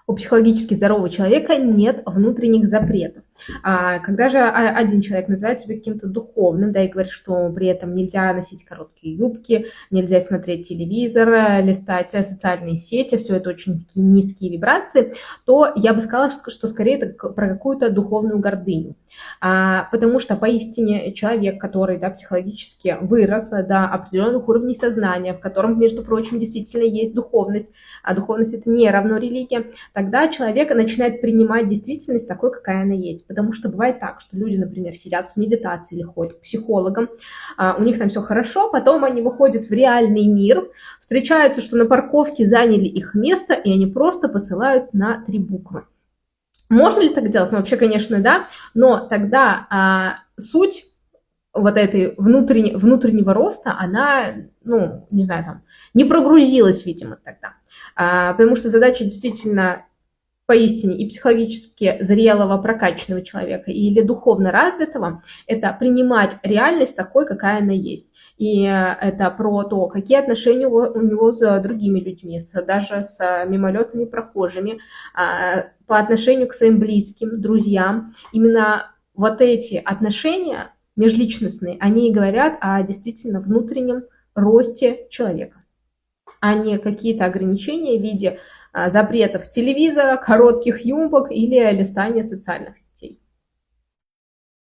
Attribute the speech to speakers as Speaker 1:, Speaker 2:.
Speaker 1: у психологически здорового человека нет внутренних запретов. Когда же один человек называет себя каким-то духовным, да, и говорит, что при этом нельзя носить короткие юбки, нельзя смотреть телевизор, листать социальные сети, все это очень такие низкие вибрации, то я бы сказала, что скорее это про какую-то духовную гордыню. Потому что поистине человек, который, да, психологически вырос до определенных уровней сознания, в котором, между прочим, действительно есть духовность, а духовность это не равно религия, тогда человек начинает принимать действительность такой, какая она есть. Потому что бывает так, что люди, например, сидят в медитации или ходят к психологам, у них там все хорошо, потом они выходят в реальный мир, встречаются, что на парковке заняли их место, и они просто посылают на 3 буквы. Можно ли так делать? Ну, вообще, конечно, да, но тогда суть вот этой внутреннего роста, она, ну, не знаю, там, не прогрузилась, видимо, тогда. Потому что задача действительно поистине и психологически зрелого, прокачанного человека или духовно развитого, это принимать реальность такой, какая она есть. И это про то, какие отношения у него с другими людьми, даже с мимолетными прохожими, по отношению к своим близким, друзьям. Именно вот эти отношения межличностные, они и говорят о действительно внутреннем росте человека, а не какие-то ограничения в виде запретов телевизора, коротких юбок или листания социальных сетей.